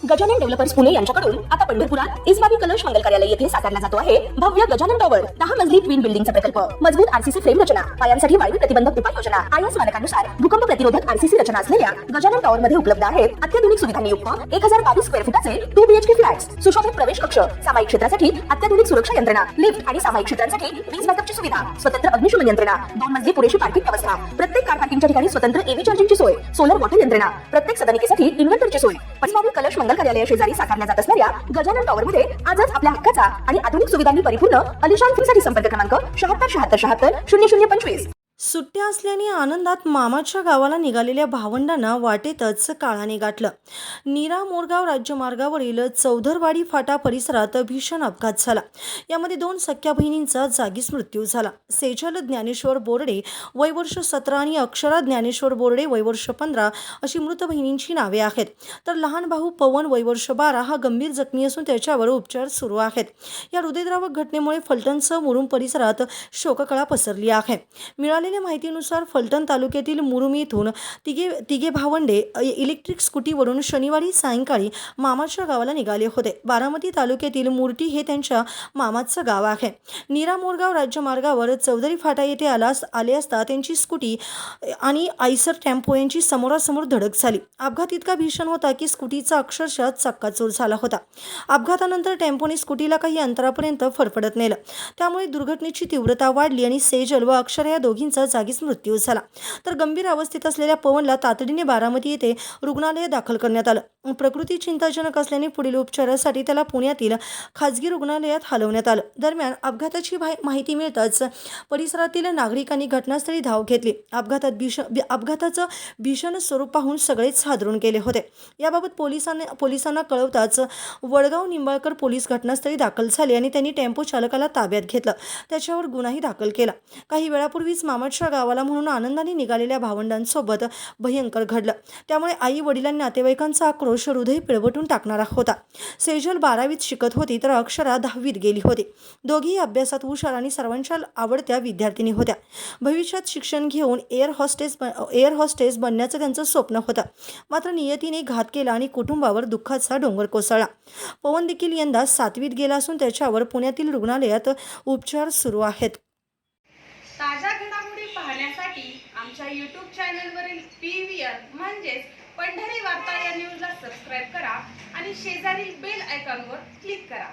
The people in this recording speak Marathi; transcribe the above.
गजानन डेव्हलपर्स पुणे यांच्याकडून आता पंढरपुरात इस्बाबी कलश मंगल कार्यालय येथे साकारला जातो आहे भव्य गजानन टॉवर 10 मजली ट्विन बिल्डिंगचा प्रकल्प। मजबूत आरसीसी फ्रेम रचना, पायांसाठी वायू प्रतिबंधक उपाययोजना, आयएस मानकानुसार भूकंप प्रतिरोधक आरसीसी रचना असलेल्या गजानन टॉवर मध्ये उपलब्ध आहेत अत्याधुनिक सुविधांनी युक्त 1022 स्क्वेअर फुटाचे 2 बीएचके फ्लॅट्स, सुशोभित प्रवेश कक्ष, सामायिक क्षेत्रासाठी अत्याधुनिक सुरक्षा यंत्रणा, लिफ्ट आणि सामायिक क्षेत्रांसाठी वीज बॅकअपची सुविधा, स्वतंत्र अग्निशमन यंत्रणा, 2 मजली पुरेशी पार्किंग व्यवस्था, प्रत्येक कार पार्किंगच्या ठिकाणी स्वतंत्र एव्ही चार्जिंगची सोय, सोलर वॉटर यंत्रणा, प्रत्येक सदनिकेसाठी इन्व्हर्टरची सोय। इस्बाबी कलश मंगल कार्यालय शेजारी साकारल्या जात असणाऱ्या गजानन टॉवर मध्ये आजच आपल्या हक्काचा आणि आधुनिक सुविधांनी परिपूर्ण अलिशान फ्रीसाठी संपर्क क्रमांक 76 सुट्ट्या असल्याने आनंदात मामाच्या गावाला निघालेल्या भावंडांना वाटेतच काळाने गाठलं। नीरा मोरगाव राज्यमार्गावरील चौधरवाडी फाटा परिसरात भीषण अपघात झाला। यामध्ये 2 सख्या बहिणींचा जागीच मृत्यू झाला। सेजल ज्ञानेश्वर बोर्डे वय वर्ष 17 आणि अक्षरा ज्ञानेश्वर बोर्डे वय वर्ष 15 अशी मृत बहिणींची नावे आहेत। तर लहान भाऊ पवन वय वर्ष 12 हा गंभीर जखमी असून त्याच्यावर उपचार सुरू आहेत। या हृदयद्रावक घटनेमुळे फलटणसह मुरुम परिसरात शोककळा पसरली आहे। मिळालेल्या माहितीनुसार फलटण तालुक्यातील मुरुम येथून तिघे भावंडे इलेक्ट्रिक स्कूटीवरून शनिवारी सायंकाळी मामाच्या गावाला निघाले होते। बारामती तालुक्यातील मुर्टी हे त्यांच्या मामाचं गाव आहे। नीरा मोरगाव राज्यमार्गावर चौधरी फाटा येथे आले असता त्यांची स्कूटी आणि आयसर टेम्पो यांची समोरासमोर धडक झाली। अपघात इतका भीषण होता की स्कूटीचा अक्षरशः चक्काचूर झाला होता। अपघातानंतर टेम्पोने स्कूटीला काही अंतरापर्यंत फडफडत नेलं, त्यामुळे दुर्घटनेची तीव्रता वाढली आणि सेजल व अक्षर या दोघींचा जागीच मृत्यू झाला। तर गंभीर अवस्थेत असलेल्या पवनला तातडीने बारामती येथे रुग्णालयात दाखल करण्यात आलं। प्रकृती चिंताजनक असल्याने पुढील उपचारासाठी त्याला पुण्यातील खाजगी रुग्णालयात हलवण्यात आलं। दरम्यान माहिती मिळताच परिसरातील नागरिकांनी घटनास्थळी धाव घेतली। अपघाताचं भीषण स्वरूप पाहून सगळेच हादरून गेले होते। याबाबत पोलिसांना कळवताच वडगाव निंबाळकर पोलीस घटनास्थळी दाखल झाले आणि त्यांनी टेम्पो चालकाला ताब्यात घेतलं, त्याच्यावर गुन्हाही दाखल केला। काही वेळापूर्वीच मामाच्या गावाला म्हणून आनंदाने निघालेल्या भावंडांसोबत भयंकर घडलं, त्यामुळे आई वडिलांनी नातेवाईकांचा आक्रोश हृदय पिळवटून टाकणारा होता। सेजल 12वीत शिकत होती तर अक्षरा 10वीत गेली होती। दोघीही अभ्यासात हुशार आणि सर्वांच्या आवडत्या विद्यार्थिनी होत्या। भविष्यात शिक्षण घेऊन एअर हॉस्टेस बनण्याचं त्यांचं स्वप्न होतं, मात्र नियतीने घात केला आणि कुटुंबावर दुःखाचा डोंगर कोसळला। पवन देखील यंदा 7वीत गेला असून त्याच्यावर पुण्यातील रुग्णालयात उपचार सुरू आहेत। ताज्या घडामोडी पाहण्यासाठी आमच्या YouTube चॅनलवरील PVR म्हणजेच पंढरी वार्ता या न्यूजला सबस्क्राईब करा आणि शेजारील बेल आयकॉनवर क्लिक करा।